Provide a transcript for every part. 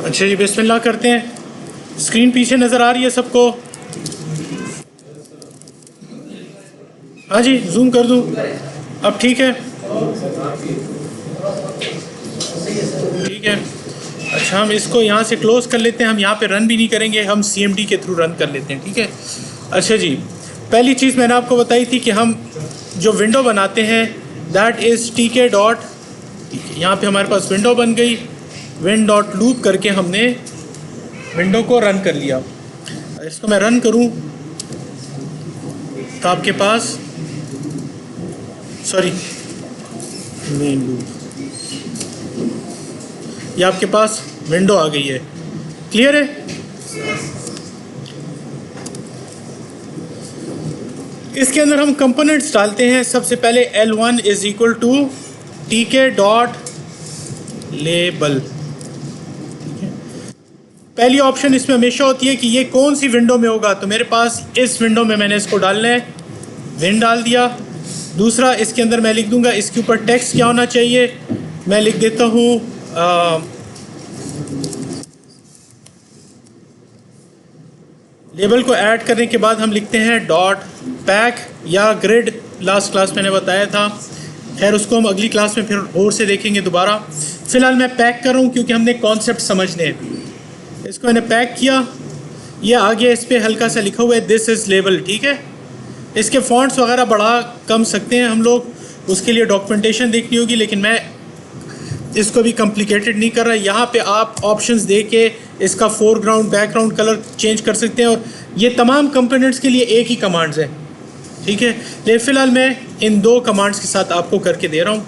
अच्छा जी, बिस्मिल्लाह करते हैं। स्क्रीन पीछे नज़र आ रही है सबको? हाँ जी, जूम कर दूँ? अब ठीक है? ठीक है। अच्छा, हम इसको यहाँ से क्लोज़ कर लेते हैं। हम यहाँ पे रन भी नहीं करेंगे, हम CMD के थ्रू रन कर लेते हैं। ठीक है। अच्छा जी, पहली चीज़ मैंने आपको बताई थी कि हम जो विंडो बनाते हैं दैट इज़ TK डॉट, यहाँ पे हमारे पास विंडो बन गई। विन डॉट लूप करके हमने विंडो को रन कर लिया। इसको मैं रन करूँ तो आपके पास, सॉरी, मेन लूप, ये आपके पास विंडो आ गई है। क्लियर है? इसके अंदर हम कंपोनेंट्स डालते हैं। सबसे पहले L1 is equal to TK dot label. पहली ऑप्शन इसमें हमेशा होती है कि ये कौन सी विंडो में होगा, तो मेरे पास इस विंडो में मैंने इसको डालना है, विन डाल दिया। दूसरा, इसके अंदर मैं लिख दूंगा इसके ऊपर टेक्स्ट क्या होना चाहिए। मैं लिख देता हूँ लेबल को ऐड करने के बाद हम लिखते हैं डॉट पैक या ग्रिड। लास्ट क्लास मैंने बताया था, खैर उसको हम अगली क्लास में फिर और से देखेंगे दोबारा। फ़िलहाल मैं पैक कर रहा हूँ क्योंकि हमने कॉन्सेप्ट समझने हैं। इसको मैंने पैक किया, ये आगे इस पर हल्का सा लिखा हुआ है दिस इज़ लेबल। ठीक है। इसके फॉन्ट्स वगैरह बढ़ा कम सकते हैं हम लोग, उसके लिए डॉक्यूमेंटेशन देखनी होगी, लेकिन मैं इसको भी कॉम्प्लिकेटेड नहीं कर रहा। यहाँ पे आप ऑप्शंस दे के इसका फोरग्राउंड बैकग्राउंड कलर चेंज कर सकते हैं, और ये तमाम कंपोनेंट्स के लिए एक ही कमांड्स है। ठीक है। लेकिन फ़िलहाल मैं इन दो कमांड्स के साथ आपको करके दे रहा हूँ।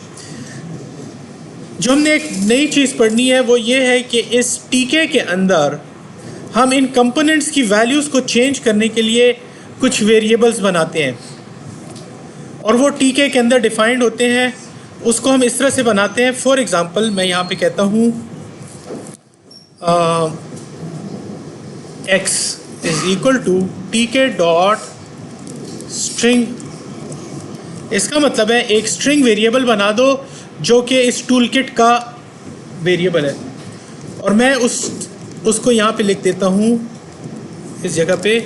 जो हमने एक नई चीज़ पढ़नी है वो ये है कि इस TK के अंदर हम इन कंपोनेंट्स की वैल्यूज़ को चेंज करने के लिए कुछ वेरिएबल्स बनाते हैं, और वो TK के अंदर डिफाइंड होते हैं। उसको हम इस तरह से बनाते हैं। फॉर एग्ज़ाम्पल मैं यहाँ पे कहता हूँ x is equal to TK dot string. इसका मतलब है एक स्ट्रिंग वेरिएबल बना दो जो कि इस टूल किट का वेरिएबल है, और मैं उसको यहाँ पे लिख देता हूँ इस जगह पे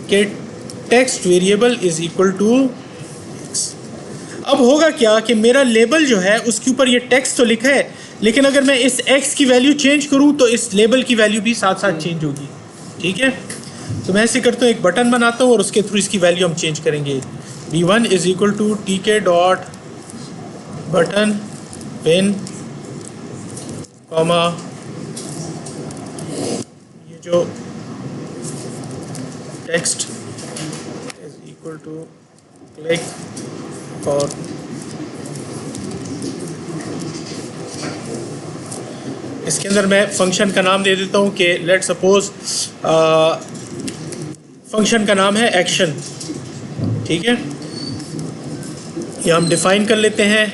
कि text variable is equal to x। अब होगा क्या कि मेरा लेबल जो है उसके ऊपर ये टेक्स्ट तो लिखा है, लेकिन अगर मैं इस x की वैल्यू चेंज करूँ तो इस लेबल की वैल्यू भी साथ साथ चेंज होगी। ठीक है। तो मैं ऐसे करता हूँ, एक बटन बनाता हूँ और उसके थ्रू इसकी वैल्यू हम चेंज करेंगे। v1 is equal to TK dot button pen comma, ये जो text is equal to click, और इसके अंदर मैं फंक्शन का नाम दे देता हूँ कि लेट सपोज फंक्शन का नाम है एक्शन। ठीक है। ये हम डिफाइन कर लेते हैं।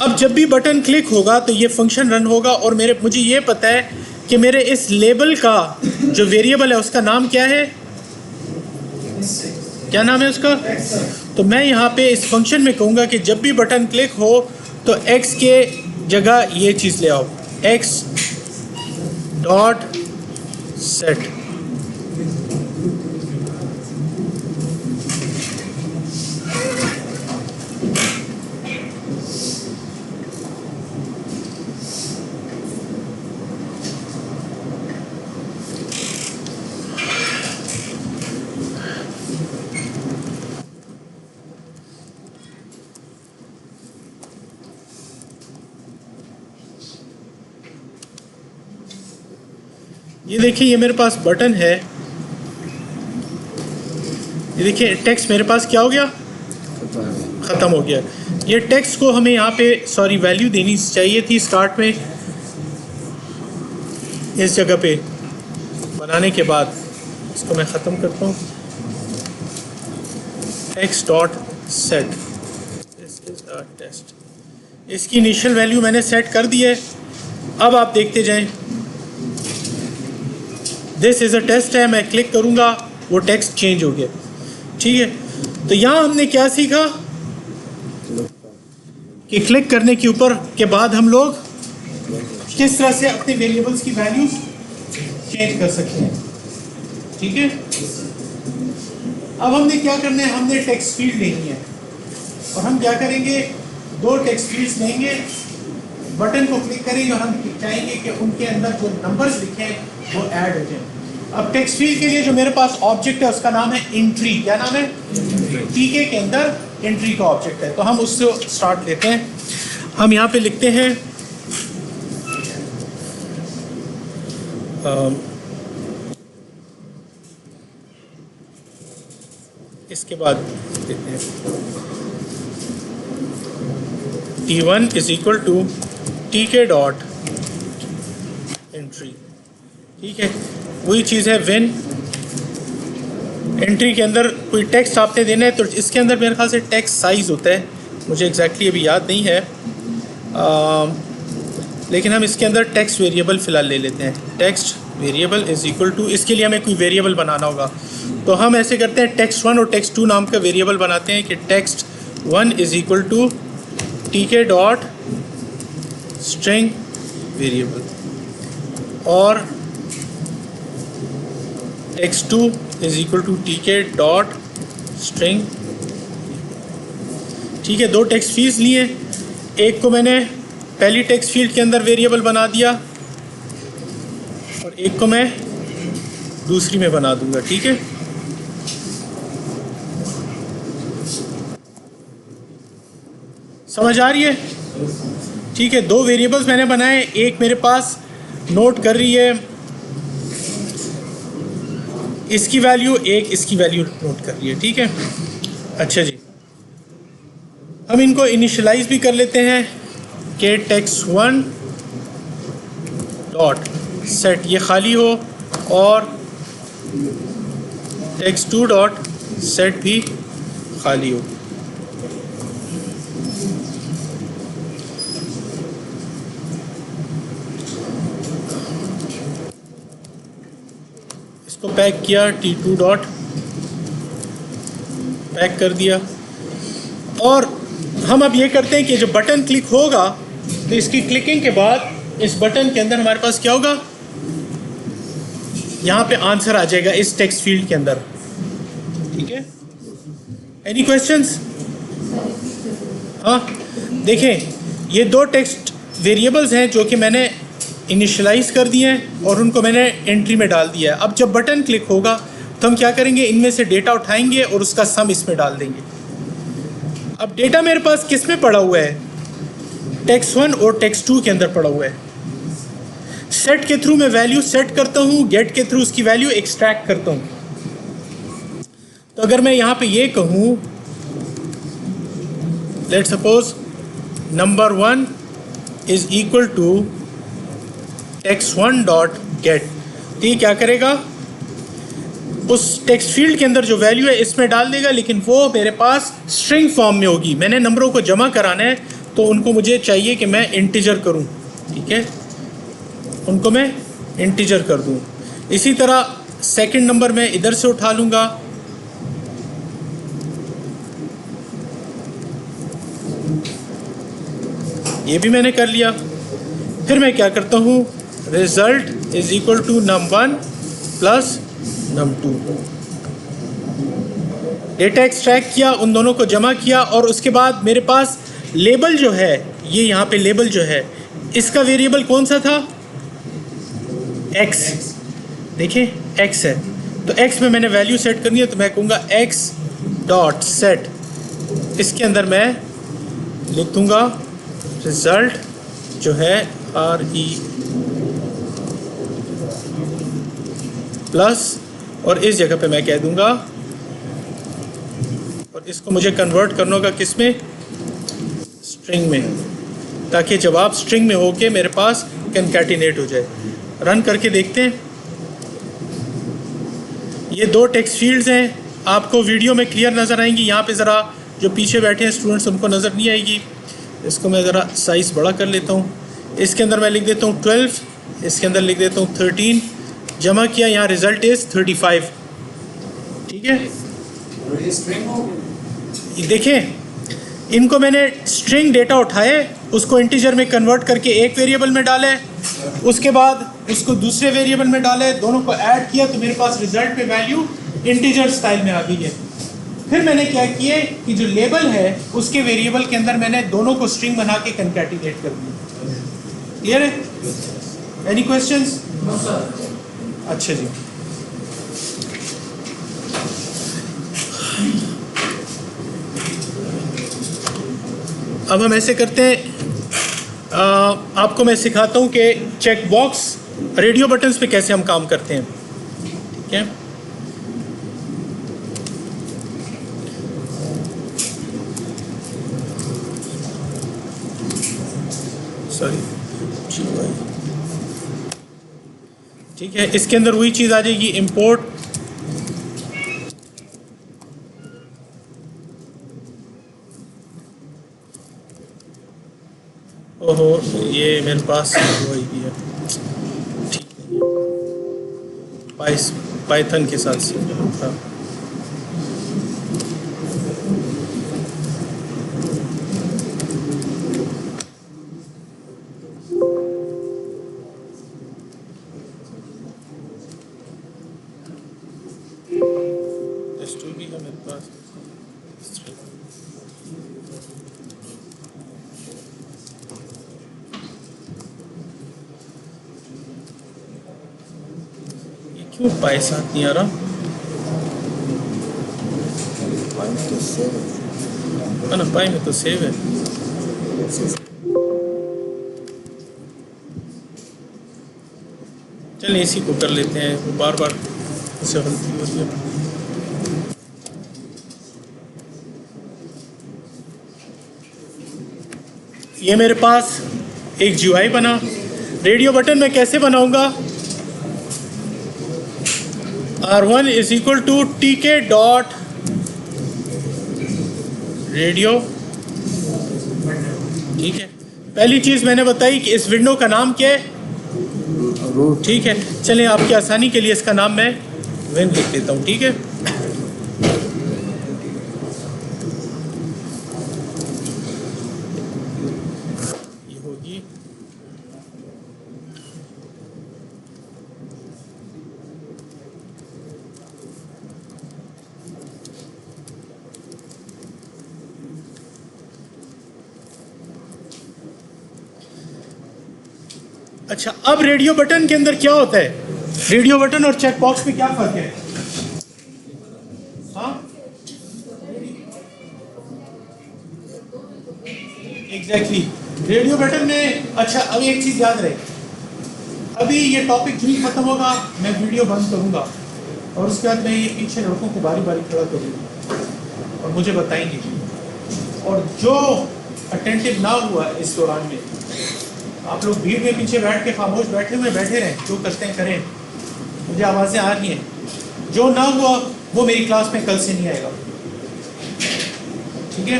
अब जब भी बटन क्लिक होगा तो ये फंक्शन रन होगा, और मुझे ये पता है कि मेरे इस लेबल का जो वेरिएबल है उसका नाम क्या है, क्या नाम है उसका। तो मैं यहाँ पे इस फंक्शन में कहूँगा कि जब भी बटन क्लिक हो तो x के जगह ये चीज़ ले आओ, x डॉट सेट। ये देखिए, ये मेरे पास बटन है। ये देखिए टेक्स्ट मेरे पास क्या हो गया, ख़त्म हो गया। ये टेक्स्ट को हमें यहाँ पे सॉरी वैल्यू देनी चाहिए थी स्टार्ट में, इस जगह पे बनाने के बाद। इसको मैं ख़त्म करता हूँ, text dot set, this is a test. इसकी इनिशियल वैल्यू मैंने सेट कर दी है। अब आप देखते जाएं, दिस इज़ अ टेस्ट है, मैं क्लिक करूँगा वो टेक्स्ट चेंज हो गया। ठीक है। तो यहाँ हमने क्या सीखा कि क्लिक करने के ऊपर के बाद हम लोग किस तरह से अपने वेरिएबल्स की वैल्यूज चेंज कर सकते हैं। ठीक है, अब हमने क्या करना है, हमने टेक्स्ट फील्ड लेनी है और हम क्या करेंगे, दो टेक्स्ट फील्ड्स लेंगे, बटन को क्लिक करेंगे और हम चाहेंगे कि उनके अंदर जो नंबर्स लिखे हैं वो ऐड हो जाए। अब टेक्स्ट फील्ड के लिए जो मेरे पास ऑब्जेक्ट है उसका नाम है एंट्री। क्या नाम है? टीके के अंदर एंट्री का ऑब्जेक्ट है, तो हम उससे स्टार्ट लेते हैं। हम यहाँ पे लिखते हैं इसके बाद देते हैं T1 is equal to TK dot entry. ठीक है, वही चीज़ है व्हेन एंट्री के अंदर कोई टेक्स्ट आपने देना है तो इसके अंदर मेरे ख्याल से टेक्स्ट साइज़ होता है, मुझे एग्जैक्टली अभी याद नहीं है, लेकिन हम इसके अंदर टेक्स्ट वेरिएबल फ़िलहाल ले लेते हैं। Text variable is equal to, इसके लिए हमें कोई वेरिएबल बनाना होगा तो हम ऐसे करते हैं टेक्स्ट 1 और टेक्स्ट 2 नाम का वेरिएबल बनाते हैं कि text 1 is equal to TK dot string variable और text 2 is equal to TK dot string. ठीक है, दो टेक्स्ट फील्ड्स लिए, एक को मैंने पहली टेक्स्ट फील्ड के अंदर वेरिएबल बना दिया और एक को मैं दूसरी में बना दूंगा। ठीक है, समझ आ रही है? ठीक है, दो वेरिएबल्स मैंने बनाए, एक मेरे पास नोट कर रही है इसकी वैल्यू, एक इसकी वैल्यू नोट कर रही है। ठीक है, अच्छा जी, हम इनको इनिशियलाइज भी कर लेते हैं कि टेक्स्ट 1 डॉट सेट ये खाली हो और टेक्स्ट 2 डॉट सेट भी खाली हो। इसको पैक किया, T2 डॉट पैक कर दिया और हम अब ये करते हैं कि जो बटन क्लिक होगा तो इसकी क्लिकिंग के बाद इस बटन के अंदर हमारे पास क्या होगा, यहाँ पे आंसर आ जाएगा इस टेक्स्ट फील्ड के अंदर। ठीक है, एनी क्वेश्चंस? हाँ, देखें ये दो टेक्स्ट वेरिएबल्स हैं जो कि मैंने इनिशियलाइज कर दिए हैं और उनको मैंने एंट्री में डाल दिया है। अब जब बटन क्लिक होगा तो हम क्या करेंगे, इनमें से डेटा उठाएंगे और उसका सम इसमें डाल देंगे। अब डेटा मेरे पास किस में पड़ा हुआ है, टेक्स्ट 1 और टेक्स्ट 2 के अंदर पड़ा हुआ है। सेट के थ्रू मैं वैल्यू सेट करता हूँ, गेट के थ्रू उसकी वैल्यू एक्सट्रैक्ट करता हूँ। तो अगर मैं यहाँ पे ये कहूँ, let's suppose number 1 is equal to text 1 dot get, तो ये क्या करेगा, उस टेक्स्ट फील्ड के अंदर जो वैल्यू है इसमें डाल देगा, लेकिन वो मेरे पास स्ट्रिंग फॉर्म में होगी। मैंने नंबरों को जमा कराना है तो उनको मुझे चाहिए कि मैं इंटीजर करूं। ठीक है, उनको मैं इंटीजर कर दूं। इसी तरह सेकंड नंबर मैं इधर से उठा लूँगा, ये भी मैंने कर लिया। फिर मैं क्या करता हूँ, result is equal to num1 plus num2। Data extract किया, उन दोनों को जमा किया और उसके बाद मेरे पास लेबल जो है, ये यहाँ पे लेबल जो है इसका वेरिएबल कौन सा था, x। देखिए x है, तो x में मैंने वैल्यू सेट करनी है तो मैं कहूँगा x डॉट सेट, इसके अंदर मैं लिख दूँगा रिजल्ट जो है RE प्लस, और इस जगह पे मैं कह दूंगा, और इसको मुझे कन्वर्ट करना होगा किस में, स्ट्रिंग में, ताकि जवाब स्ट्रिंग में होके मेरे पास कंकैटिनेट हो जाए। रन करके देखते हैं। ये दो टेक्स्ट फील्ड्स हैं, आपको वीडियो में क्लियर नज़र आएंगी। यहाँ पे ज़रा जो पीछे बैठे हैं स्टूडेंट्स उनको नज़र नहीं आएगी। इसको मैं ज़रा साइज़ बड़ा कर लेता हूँ। इसके अंदर मैं लिख देता हूँ 12, इसके अंदर लिख देता हूँ 13, जमा किया, यहाँ रिज़ल्ट इज़ 35। ठीक है, देखें इनको मैंने स्ट्रिंग डेटा उठाए, उसको इंटीजर में कन्वर्ट करके एक वेरिएबल में डाले, उसके बाद उसको दूसरे वेरिएबल में डाले, दोनों को ऐड किया तो मेरे पास रिजल्ट में वैल्यू इंटीजर स्टाइल में आ गई है। फिर मैंने क्या किए कि जो लेबल है उसके वेरिएबल के अंदर मैंने दोनों को स्ट्रिंग बना के कंकैटिनेट कर दिया। क्लियर है? Any questions? अच्छा जी, अब हम ऐसे करते हैं, आपको मैं सिखाता हूँ कि चेक बॉक्स रेडियो बटन्स पे कैसे हम काम करते हैं। ठीक है, सॉरी, ठीक है, इसके अंदर वही चीज़ आ जाएगी, इंपोर्ट ओहो ये मेरे पास वही भी है, ठीक है, पाइथन के साथ सीख था। भी है मेरे पास। क्यों पाई साथ नहीं आ रहा? ना पाई में तो सेव है। चलिए इसी को कर लेते हैं, वो बार बार इससे गलती होती है। ये मेरे पास एक GUI बना। रेडियो बटन मैं कैसे बनाऊंगा? R1 is equal to TK dot radio. ठीक है, पहली चीज़ मैंने बताई कि इस विंडो का नाम क्या है? ठीक है, चलिए आपकी आसानी के लिए इसका नाम मैं विन लिख देता हूँ। ठीक है, ये होगी अच्छा। अब रेडियो बटन के अंदर क्या होता है? रेडियो बटन और चेक बॉक्स में क्या फर्क है? हाँ, एग्जैक्टली। रेडियो बटन में अच्छा, अब एक चीज याद रहे, अभी ये टॉपिक जो ही खत्म होगा मैं वीडियो बंद करूंगा और उसके बाद मैं ये पीछे लड़कों को बारी बारी खड़ा करूंगा और मुझे बताएंगे, और जो अटेंटिव ना हुआ इस दौरान में, आप लोग भीड़ में पीछे बैठ के खामोश बैठे रहें, जो करते हैं करें, मुझे आवाज़ें आ रही हैं। जो ना हुआ वो मेरी क्लास में कल से नहीं आएगा। ठीक है,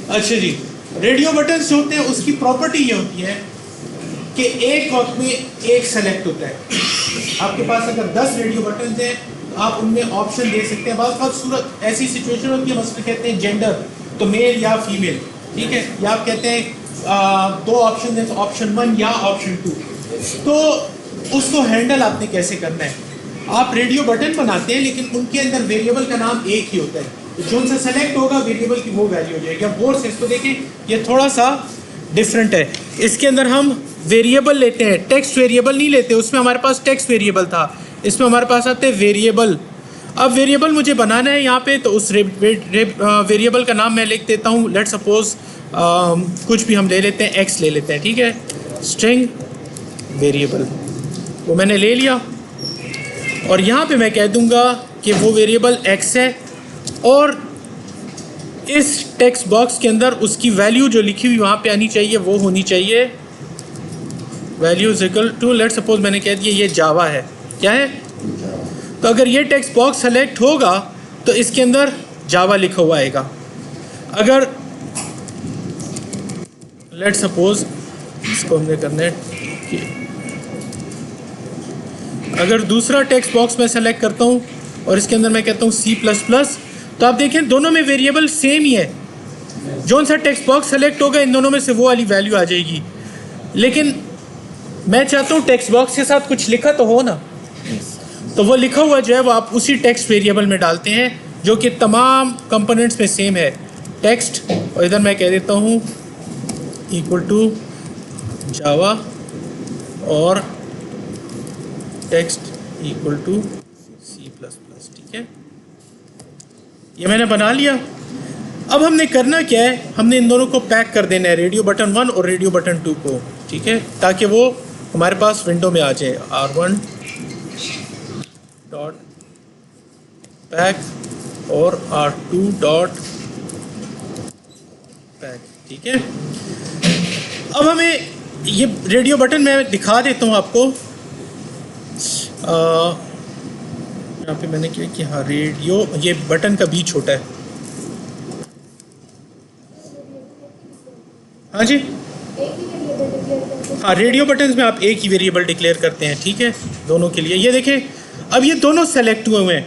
अच्छा जी। रेडियो बटन जो होते हैं उसकी प्रॉपर्टी ये होती है कि एक वक्त में एक सेलेक्ट होता है। आपके पास अगर 10 रेडियो बटन हैं तो आप उनमें ऑप्शन दे सकते हैं। बात सूरत ऐसी सिचुएशन होती है, मसलन कहते हैं जेंडर, तो मेल या फीमेल, ठीक है, या आप कहते हैं 2 ऑप्शन है तो ऑप्शन 1 या ऑप्शन 2, तो उसको हैंडल आपने कैसे करना है? आप रेडियो बटन बनाते हैं लेकिन उनके अंदर वेरिएबल का नाम एक ही होता है, तो जो उनसे सेलेक्ट होगा वेरिएबल की वो वैल्यू हो जाएगी। अब गौर से इसको देखें, ये थोड़ा सा डिफरेंट है। इसके अंदर हम वेरिएबल लेते हैं, टेक्स्ट वेरिएबल नहीं लेते। उसमें हमारे पास टेक्स्ट वेरिएबल था, इसमें हमारे पास आते हैं वेरिएबल। अब वेरिएबल मुझे बनाना है यहाँ पे, तो उस वेरिएबल का नाम मैं लिख देता हूँ। लेट सपोज कुछ भी हम ले लेते हैं, एक्स ले लेते हैं, ठीक है, स्ट्रिंग वेरिएबल, वो मैंने ले लिया। और यहाँ पे मैं कह दूँगा कि वो वेरिएबल एक्स है, और इस टेक्स्ट बॉक्स के अंदर उसकी वैल्यू जो लिखी हुई वहाँ पे आनी चाहिए, वो होनी चाहिए value is equal to, let suppose मैंने कह दिया ये जावा है, क्या है? तो अगर ये टेक्स्ट बॉक्स सेलेक्ट होगा तो इसके अंदर जावा लिखा हुआ आएगा। अगर लेट सपोज इसको हमने करना है कि अगर दूसरा टेक्स्ट बॉक्स मैं सेलेक्ट करता हूँ और इसके अंदर मैं कहता हूँ C++, तो आप देखें दोनों में वेरिएबल सेम ही है। जौन सा टेक्स्ट बॉक्स सेलेक्ट होगा इन दोनों में से वो वाली वैल्यू आ जाएगी। लेकिन मैं चाहता हूँ टेक्स्ट बॉक्स के साथ कुछ लिखा तो हो ना, तो वो लिखा हुआ जो है वो आप उसी टेक्स्ट वेरिएबल में डालते हैं जो कि तमाम कंपोनेंट्स में सेम है, टेक्स्ट। और इधर मैं कह देता हूँ इक्वल टू जावा और टेक्स्ट इक्वल टू C++, ठीक है। ये मैंने बना लिया। अब हमने करना क्या है, हमने इन दोनों को पैक कर देना है, रेडियो बटन 1 और रेडियो बटन 2 को, ठीक है, ताकि वो हमारे पास विंडो में आ जाए। R1 डॉट पैक और R2 डॉट पैक, ठीक है। अब हमें ये रेडियो बटन मैं दिखा देता हूँ आपको। यहाँ पे मैंने क्या किया, हाँ रेडियो, ये बटन का बी छोटा है, हाँ जी, हाँ रेडियो बटन्स में आप एक ही वेरिएबल डिक्लेयर करते हैं, ठीक है, दोनों के लिए। ये देखें अब ये दोनों सेलेक्ट हुए हैं,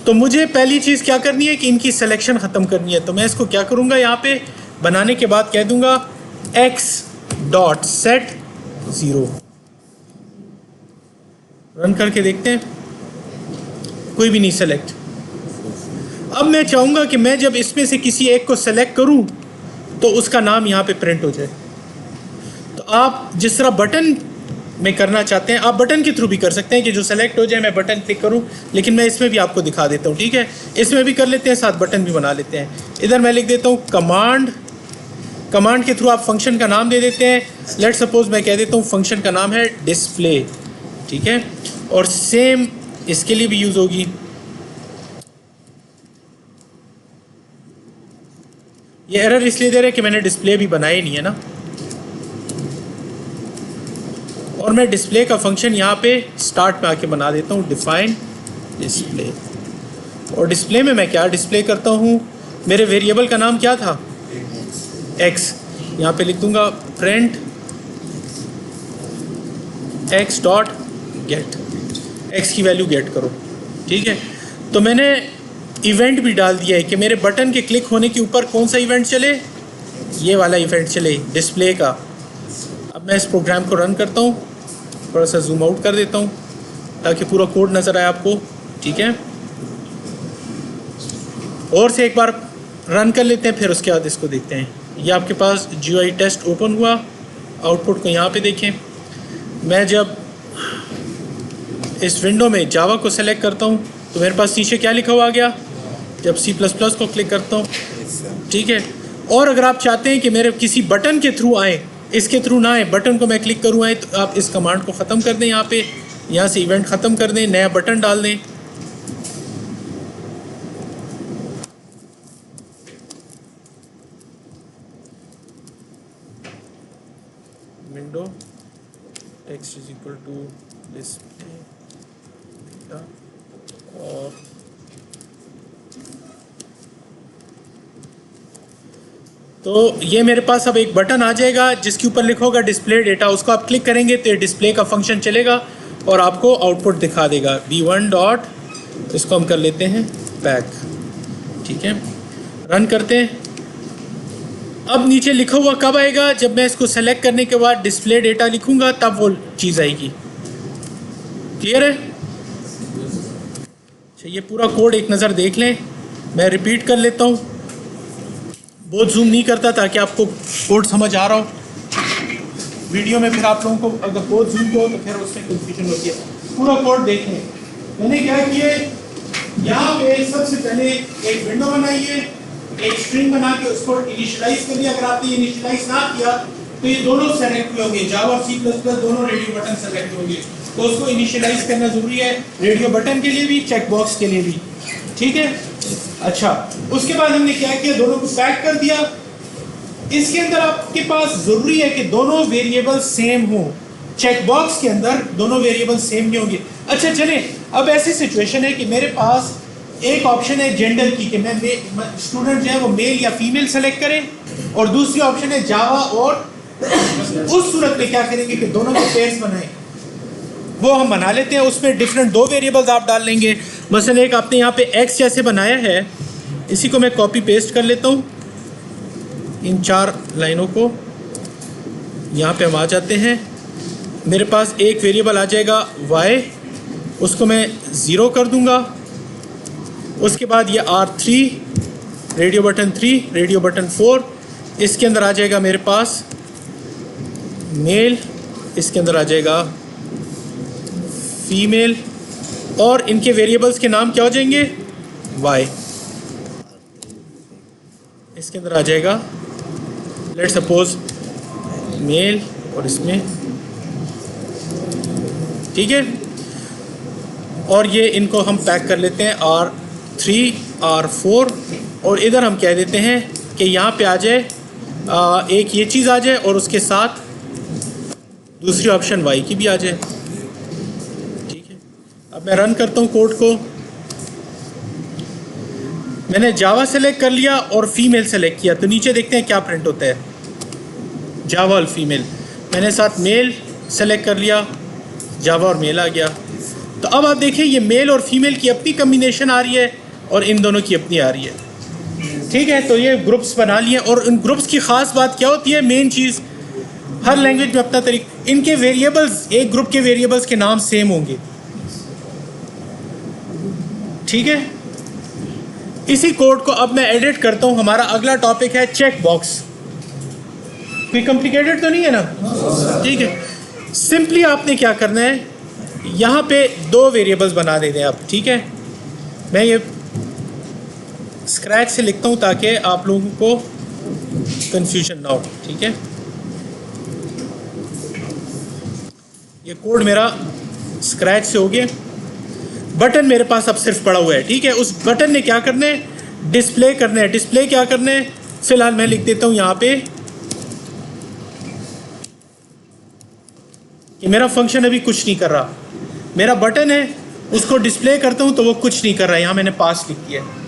तो मुझे पहली चीज़ क्या करनी है कि इनकी सिलेक्शन ख़त्म करनी है। तो मैं इसको क्या करूँगा, यहाँ पे बनाने के बाद कह दूँगा x डॉट सेट 0। रन करके देखते हैं, कोई भी नहीं सेलेक्ट। अब मैं चाहूँगा कि मैं जब इसमें से किसी एक को सेलेक्ट करूँ तो उसका नाम यहाँ पे प्रिंट हो जाए। तो आप जिस तरह बटन में करना चाहते हैं आप बटन के थ्रू भी कर सकते हैं कि जो सेलेक्ट हो जाए, मैं बटन क्लिक करूं, लेकिन मैं इसमें भी आपको दिखा देता हूं, ठीक है। इसमें भी कर लेते हैं, साथ बटन भी बना लेते हैं। इधर मैं लिख देता हूं कमांड, कमांड के थ्रू आप फंक्शन का नाम दे देते हैं। लेट सपोज मैं कह देता हूं फंक्शन का नाम है डिस्प्ले, ठीक है, और सेम इसके लिए भी यूज़ होगी। ये एरर इसलिए दे रहा है कि मैंने डिस्प्ले भी बनाया नहीं है ना, और मैं डिस्प्ले का फंक्शन यहाँ पे स्टार्ट में आके बना देता हूँ, डिफाइन डिस्प्ले। और डिस्प्ले में मैं क्या डिस्प्ले करता हूँ, मेरे वेरिएबल का नाम क्या था, x। यहाँ पे लिख दूंगा print x dot gate, x की वैल्यू गेट करो, ठीक है। तो मैंने इवेंट भी डाल दिया है कि मेरे बटन के क्लिक होने के ऊपर कौन सा इवेंट चले, ये वाला इवेंट चले, डिस्प्ले का। अब मैं इस प्रोग्राम को रन करता हूँ, थोड़ा सा जूम आउट कर देता हूँ ताकि पूरा कोड नज़र आए आपको, ठीक है। और से एक बार रन कर लेते हैं, फिर उसके बाद इसको देखते हैं। ये आपके पास GUI टेस्ट ओपन हुआ, आउटपुट को यहाँ पे देखें। मैं जब इस विंडो में जावा को सेलेक्ट करता हूँ तो मेरे पास नीचे क्या लिखा हुआ आ गया, जब C++ को क्लिक करता हूँ, ठीक है। और अगर आप चाहते हैं कि मेरे किसी बटन के थ्रू आए, इसके थ्रू ना आए, बटन को मैं क्लिक करूँ आए, तो आप इस कमांड को ख़त्म कर दें, यहाँ पे यहाँ से इवेंट ख़त्म कर दें, नया बटन डाल दें। Window text is equal to display data, और तो ये मेरे पास अब एक बटन आ जाएगा जिसके ऊपर लिखा होगा डिस्प्ले डेटा। उसको आप क्लिक करेंगे तो डिस्प्ले का फंक्शन चलेगा और आपको आउटपुट दिखा देगा b1 डॉट, इसको हम कर लेते हैं पैक, ठीक है। रन करते हैं। अब नीचे लिखा हुआ कब आएगा, जब मैं इसको सेलेक्ट करने के बाद डिस्प्ले डेटा लिखूंगा तब वो चीज़ आएगी। क्लियर है? अच्छा, ये पूरा कोड एक नज़र देख लें, मैं रिपीट कर लेता हूँ, बहुत जूम नहीं करता ताकि आपको कोड समझ आ रहा हो। वीडियो में फिर आप लोगों को अगर बहुत जूम हो तो फिर उसमें कंफ्यूजन होती है। पूरा कोड देखें। मैंने क्या किया, यहाँ पे सबसे पहले एक विंडो बनाई है, एक स्ट्रिंग बना के उसको इनिशियलाइज कर दिया। अगर आपने इनिशियलाइज ना किया तो ये दोनों सेलेक्ट हुए होंगे, जावा और C++ दोनों रेडियो बटन सेलेक्ट होंगे, तो उसको इनिशियलाइज करना जरूरी है, रेडियो बटन के लिए भी, चेक बॉक्स के लिए भी, ठीक है। अच्छा, उसके बाद हमने क्या किया, दोनों को पैक कर दिया। इसके अंदर आपके पास जरूरी है कि दोनों वेरिएबल सेम हो, चेक बॉक्स के अंदर दोनों वेरिएबल सेम नहीं होंगे। अच्छा चलें, अब ऐसी सिचुएशन है कि मेरे पास एक ऑप्शन है जेंडर की, कि मैं स्टूडेंट जो है वो मेल या फीमेल सेलेक्ट करें, और दूसरी ऑप्शन है जावा, और उस सूरत में क्या करेंगे कि दोनों के पेयर्स बनाएं। वो हम बना लेते हैं। उसमें डिफरेंट दो वेरिएबल्स आप डाल लेंगे। मसलन एक आपने यहाँ पे x जैसे बनाया है, इसी को मैं कॉपी पेस्ट कर लेता हूँ, इन 4 लाइनों को यहाँ पे हम आ जाते हैं। मेरे पास एक वेरिएबल आ जाएगा y, उसको मैं 0 कर दूँगा। उसके बाद ये R3, radio button 3, radio button 4, इसके अंदर आ जाएगा मेरे पास मेल, इसके अंदर आ जाएगा फीमेल, और इनके वेरिएबल्स के नाम क्या हो जाएंगे, y। इसके अंदर आ जाएगा लेट सपोज मेल, और इसमें ठीक है। और ये इनको हम पैक कर लेते हैं R3, R4, और इधर हम कह देते हैं कि यहाँ पे आ जाए एक ये चीज़ आ जाए और उसके साथ दूसरी ऑप्शन y की भी आ जाए। ठीक है, अब मैं रन करता हूँ कोड को। मैंने जावा सेलेक्ट कर लिया और फीमेल सेलेक्ट किया, तो नीचे देखते हैं क्या प्रिंट होता है, जावा और फीमेल। मैंने साथ मेल सेलेक्ट कर लिया, जावा और मेल आ गया। तो अब आप देखें ये मेल और फीमेल की अपनी कम्बिनेशन आ रही है और इन दोनों की अपनी आ रही है। ठीक है, तो ये ग्रुप्स बना लिए। और इन ग्रुप्स की ख़ास बात क्या होती है, मेन चीज़, हर लैंग्वेज में अपना तरीका, इनके वेरिएबल्स, एक ग्रुप के वेरिएबल्स के नाम सेम होंगे। ठीक है, इसी कोड को अब मैं एडिट करता हूँ। हमारा अगला टॉपिक है चेक बॉक्स। कोई कॉम्प्लिकेटेड तो नहीं है ना? ठीक है, सिंपली आपने क्या करना है, यहाँ पे 2 वेरिएबल्स बना देते हैं आप। ठीक है, मैं ये स्क्रैच से लिखता हूँ ताकि आप लोगों को कंफ्यूजन ना हो। ठीक है, ये कोड मेरा स्क्रैच से हो गया। बटन मेरे पास अब सिर्फ पड़ा हुआ है। ठीक है, उस बटन ने क्या करना है, डिस्प्ले करना है। डिस्प्ले क्या करना है, फिलहाल मैं लिख देता हूँ यहाँ पे कि मेरा फंक्शन अभी कुछ नहीं कर रहा। मेरा बटन है, उसको डिस्प्ले करता हूँ तो वो कुछ नहीं कर रहा है। यहाँ मैंने पास लिख दिया है।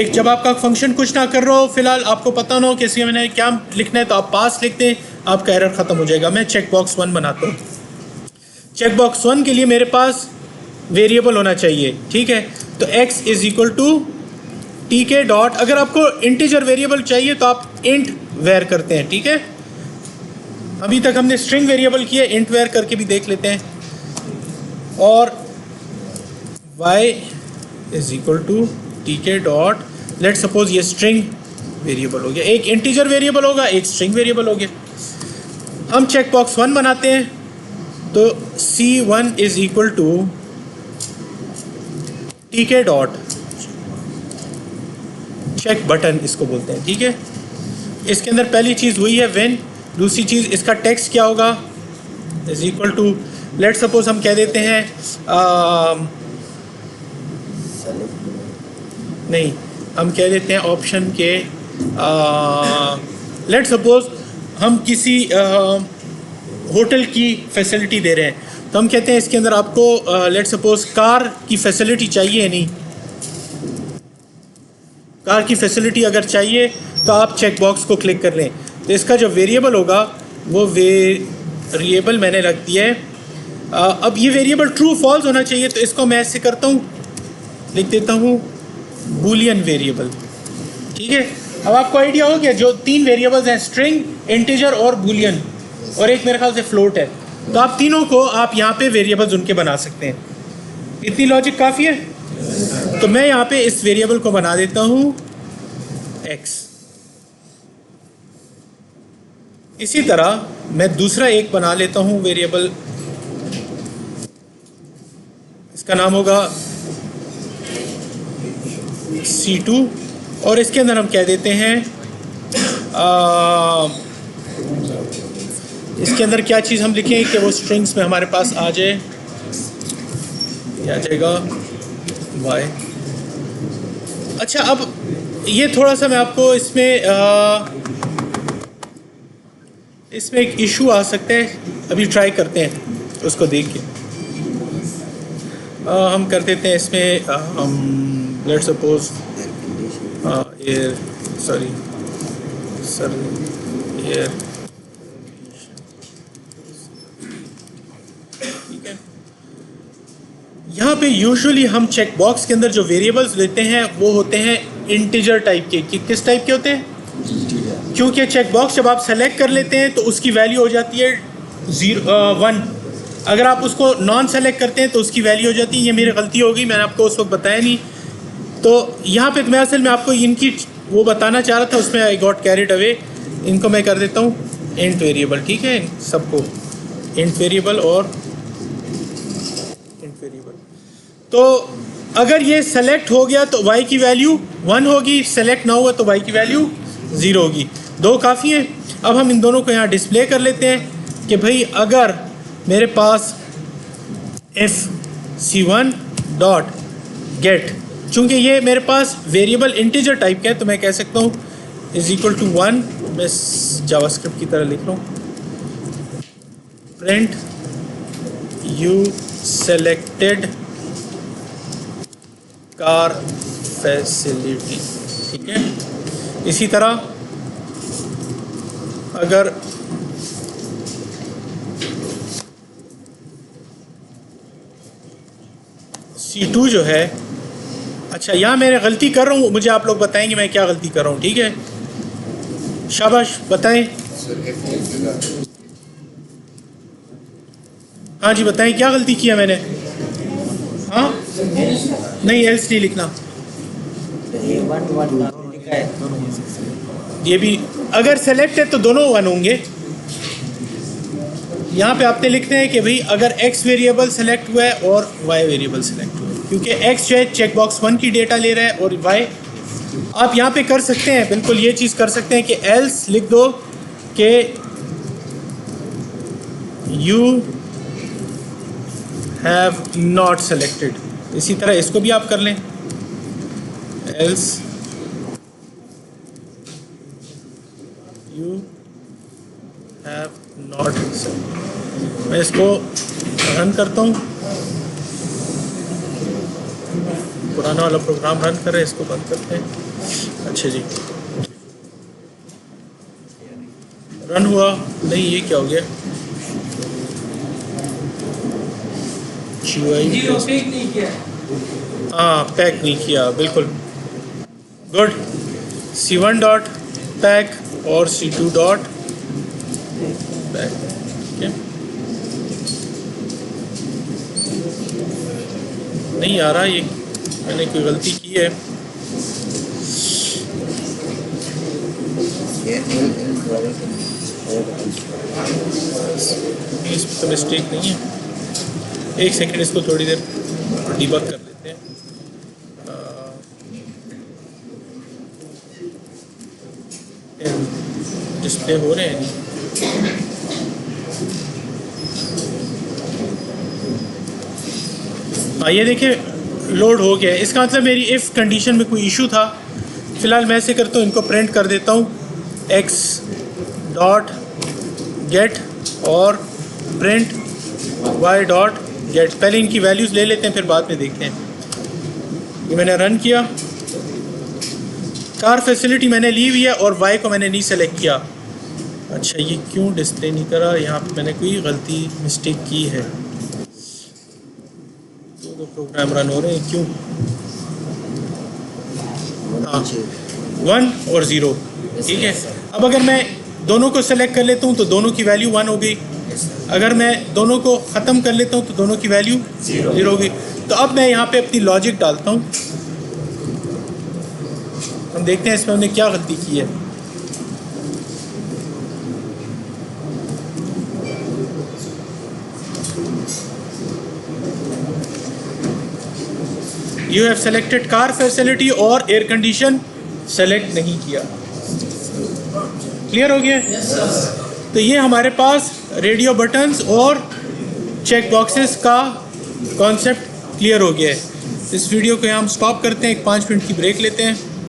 जब आपका फंक्शन कुछ ना कर रहा हो, फिलहाल आपको पता ना हो कि इसमें मैंने क्या लिखना है, तो आप पास लिख दें, आपका एरर ख़त्म हो जाएगा। मैं चेक बॉक्स 1 बनाता हूँ। चेक बॉक्स 1 के लिए मेरे पास वेरिएबल होना चाहिए। ठीक है, तो x is equal to tk dot, अगर आपको इंटीजर वेरिएबल चाहिए तो आप इंट वेर करते हैं। ठीक है, अभी तक हमने स्ट्रिंग वेरिएबल किए, इंट वेर करके भी देख लेते हैं। और y is equal to tk dot, let suppose ये स्ट्रिंग वेरिएबल हो गया, एक इंटीजर वेरिएबल होगा, एक स्ट्रिंग वेरिएबल हो गया। हम चेक बॉक्स 1 बनाते हैं, तो c1 is equal to tk dot check button, इसको बोलते हैं। ठीक है, इसके अंदर पहली चीज़ वही है व्हेन, दूसरी चीज़ इसका टेक्स्ट क्या होगा, is equal to, let suppose हम कह देते हैं नहीं, हम कह देते हैं ऑप्शन के, लेट सपोज हम किसी होटल की फैसिलिटी दे रहे हैं, तो हम कहते हैं इसके अंदर आपको लेट सपोज कार की फैसिलिटी चाहिए। नहीं, कार की फैसिलिटी अगर चाहिए तो आप चेक बॉक्स को क्लिक कर लें। तो इसका जो वेरिएबल होगा वो वेरिएबल मैंने रख दिया है। अब ये वेरिएबल ट्रू फॉल्स होना चाहिए, तो इसको मैं ऐसे करता हूँ, लिख देता हूँ बूलियन वेरिएबल। ठीक है, अब आपको आइडिया हो गया, जो 3 वेरिएबल्स हैं, स्ट्रिंग, इंटीजर और बूलियन, और एक मेरे ख्याल से फ्लोट है, तो आप तीनों को आप यहाँ पे वेरिएबल्स उनके बना सकते हैं। इतनी लॉजिक काफ़ी है। तो मैं यहाँ पे इस वेरिएबल को बना देता हूँ x। इसी तरह मैं दूसरा एक बना लेता हूँ वेरिएबल, इसका नाम होगा c2, और इसके अंदर हम कह देते हैं इसके अंदर क्या चीज़ हम लिखें कि वो स्ट्रिंग्स में हमारे पास आ जाए, आ जाएगा y। अच्छा, अब ये थोड़ा सा मैं आपको इसमें एक इशू आ सकता है, अभी ट्राई करते हैं उसको देख के। हम कर देते हैं इसमें let suppose air, sorry sir, air. ठीक है, यहाँ पे यूजुअली हम चेक बॉक्स के अंदर जो वेरिएबल्स लेते हैं वो होते हैं इंटीजर टाइप के। किस टाइप के होते हैं? क्योंकि चेक बॉक्स जब आप सेलेक्ट कर लेते हैं तो उसकी वैल्यू हो जाती है 1। अगर आप उसको नॉन सेलेक्ट करते हैं तो उसकी वैल्यू हो जाती है। ये मेरी गलती हो गई, मैंने आपको उस वक्त बताया नहीं। तो यहाँ पे मैं असल में आपको इनकी वो बताना चाह रहा था, उसमें आई गॉट कैरिड अवे। इनको मैं कर देता हूँ इंट वेरिएबल, ठीक है, सबको इंट वेरिएबल और इंट वेरिएबल। तो अगर ये सेलेक्ट हो गया तो y की वैल्यू 1 होगी, सेलेक्ट ना हुआ तो y की वैल्यू 0 होगी। 2 काफ़ी है। अब हम इन दोनों को यहाँ डिस्प्ले कर लेते हैं कि भाई अगर मेरे पास fc1 डॉट गेट, चूँकि ये मेरे पास वेरिएबल इंटीजर टाइप का है तो मैं कह सकता हूँ इज़ इक्वल टू 1, मैं जावास्क्रिप्ट की तरह लिख रहा हूँ, print you selected car facility, ठीक है। इसी तरह अगर C2 जो है, अच्छा यहाँ मैं गलती कर रहा हूँ, मुझे आप लोग बताएंगे मैं क्या गलती कर रहा हूँ, ठीक है, शाबाश बताएं। हाँ जी बताएं क्या गलती किया मैंने। हाँ नहीं एल्स नहीं लिखना, ये भी अगर सेलेक्ट है तो दोनों 1 होंगे। यहाँ पे आपने लिखते हैं कि भाई अगर x वेरिएबल सेलेक्ट हुआ है और y वेरिएबल सेलेक्ट हुआ है, क्योंकि x जो है चेक बॉक्स 1 की डेटा ले रहा है और y आप यहाँ पे कर सकते हैं, बिल्कुल ये चीज़ कर सकते हैं कि else लिख दो कि you have not selected। इसी तरह इसको भी आप कर लें, else you have not selected। मैं इसको रन करता हूँ, पुराना वाला प्रोग्राम रन कर रहे हैं, इसको बंद करते हैं। अच्छा जी रन हुआ नहीं, ये क्या हो गया, हाँ पैक नहीं किया, बिल्कुल गुड। C1 डॉट पैक और C2 डॉट पैक, ठीक है। नहीं आ रहा, ये मैंने कोई गलती की है। इसमें तो मिस्टेक नहीं है, एक सेकंड इसको थोड़ी देर डिबग कर लेते हैं। डिस्प्ले हो रहे हैं नहीं, हाँ ये देखिए लोड हो गया है, इसका मतलब मेरी इफ़ कंडीशन में कोई इशू था। फ़िलहाल मैं ऐसे करता हूँ, इनको प्रिंट कर देता हूँ x डॉट गेट और प्रिंट y डॉट गेट। पहले इनकी वैल्यूज़ ले लेते हैं फिर बाद में देखते हैं। ये मैंने रन किया, कार फैसिलिटी मैंने ली हुई है और y को मैंने नहीं सेलेक्ट किया। अच्छा ये क्यों डिस्प्ले नहीं करा, यहाँ पे मैंने कोई गलती मिस्टेक की है। दो प्रोग्राम रन हो रहे हैं क्यों, हाँ 1 और 0, ठीक है। अब अगर मैं दोनों को सेलेक्ट कर लेता हूँ तो दोनों की वैल्यू 1 हो गई, अगर मैं दोनों को ख़त्म कर लेता हूँ तो दोनों की वैल्यू 0 हो गई। तो अब मैं यहाँ पे अपनी लॉजिक डालता हूँ, हम देखते हैं इसमें हमने क्या गलती की है। You have selected car facility और एयर कंडीशन सेलेक्ट नहीं किया। क्लियर हो गया? तो ये हमारे पास रेडियो बटन्स और चेक बॉक्सेस का कॉन्सेप्ट क्लियर हो गया है। इस वीडियो को हम स्टॉप करते हैं, एक 5 मिनट की ब्रेक लेते हैं।